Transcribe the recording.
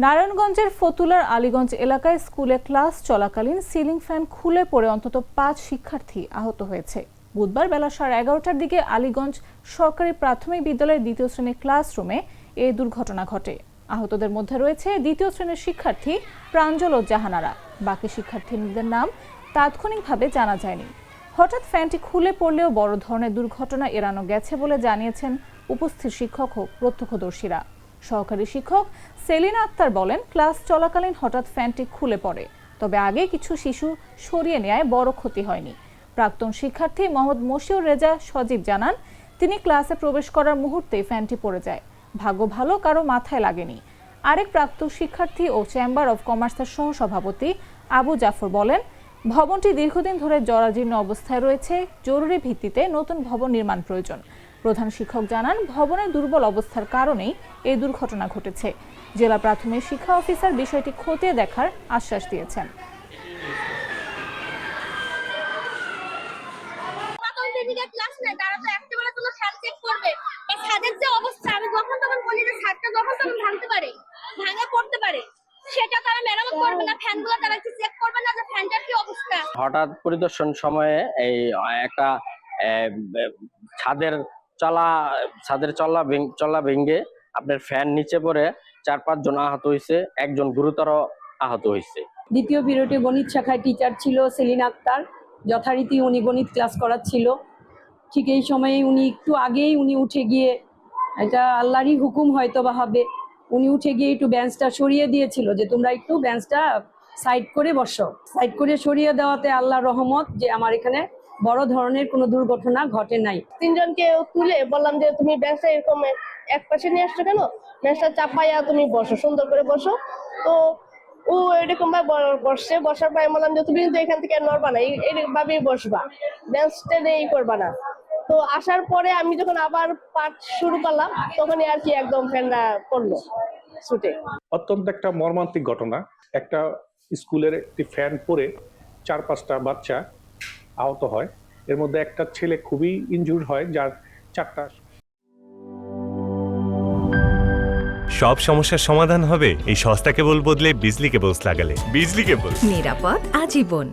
নারায়ণগঞ্জের ফতুল্লার আলীগঞ্জ এলাকায় স্কুলে ক্লাস চলাকালীন সিলিং ফ্যান খুলে পড়ে অন্তত ৫ শিক্ষার্থী আহত হয়েছে। বুধবার বেলা 11:30টার দিকে আলীগঞ্জ সরকারি প্রাথমিক বিদ্যালয়ের ২য় শ্রেণীর ক্লাসরুমে এই দুর্ঘটনা ঘটে। আহতদের মধ্যে রয়েছে ২য় শ্রেণীর শিক্ষার্থী প্রাঞ্জল ও জাহানারা। বাকি শিক্ষার্থীদের নাম তাৎক্ষণিকভাবে জানা যায়নি। হঠাৎ ফ্যানটি খুলে পড়লেও বড় ধরনের দুর্ঘটনা এড়ানো গেছে বলে জানিয়েছেন উপস্থিত শিক্ষক ও প্রত্যক্ষদর্শীরা। সহকারী শিক্ষক সেলিনা আক্তার বলেন, ক্লাস চলাকালীন হঠাৎ ফ্যানটি খুলে পড়ে, তবে আগে কিছু শিশু সরিয়ে নেয় বড় ক্ষতি হয়নি। প্রাক্তন শিক্ষার্থী মোহাম্মদ মশিউর রেজা সজীব জানান, তিনি ক্লাসে প্রবেশ করার মুহূর্তেই ফ্যানটি পড়ে যায়। ভাগ্য ভালো, কারো মাথায় লাগেনি। আরেক প্রাক্তন শিক্ষার্থী ও চেম্বার অব কমার্সের সহসভাপতি আবু জাফর বলেন, ভবনটি দীর্ঘদিন ধরে জরাজীর্ণ অবস্থায় রয়েছে, জরুরি ভিত্তিতে নতুন ভবন নির্মাণ প্রয়োজন। প্রধান শিক্ষক জানান, ভবনের দুর্বল অবস্থার কারণেই এই দুর্ঘটনা ঘটেছে। জেলা প্রাথমিক শিক্ষা অফিসার বিষয়টি খতিয়ে দেখার আশ্বাস দিয়েছেন। হঠাৎ পরিদর্শন সময়ে এই একটা ছাদের চলা ভেঙে আপনার ফ্যান নিচে পড়ে 4-5 জন আহত হয়েছে, একজন গুরুতর আহত হয়েছে। দ্বিতীয় পিরিয়ডে গণিত শাখায় টিচার ছিল সেলিনা আক্তার। যথারীতি উনি গণিত ক্লাস করাচ্ছিল। ঠিক এই সময়ে উনি একটু আগেই উঠে গিয়ে, এটা আল্লাহরই হুকুম হয়তো বা হবে, উনি উঠে গিয়ে একটু বেঞ্চটা সরিয়ে দিয়েছিল যে তোমরা একটু বেঞ্চটা সাইড করে বসো। সাইড করে সরিয়ে দেওয়াতে আল্লাহর রহমত যে আমার এখানে বড় ধরনের কোনো দুর্ঘটনা ঘটে নাই। তিনজনকে তুলে বললাম যে তুমি বেঞ্চটা এরকম এক পাশে নিয়ে আসছো কেন, বেঞ্চটা চাপাইয়া তুমি বসো, সুন্দর করে বসো। তো ও এরকম ভাবে বসছে, বসার পর বললাম যে তুমি কিন্তু এখান থেকে নড়বা না, এইভাবেই বসবা, বেঞ্চটা এই করবা না। তো আসার পরে আমি যখন আবার পাঠ শুরু করলাম, তখনই আর কি একদম ফ্যানটা পড়লো ছুটে। অত্যন্ত একটা মর্মান্তিক ঘটনা। একটা স্কুলের একটি ফ্যান পড়ে 4-5টা বাচ্চা আহত হয়। এর মধ্যে একটা ছেলে খুবই ইনজুর্ড হয়, যার 4টা। সব সমস্যার সমাধান হবে এই সস্তা কেবল বদলে বিজলি কেবলস লাগালে। বিজলি কেবল, নিরাপদ আজীবন।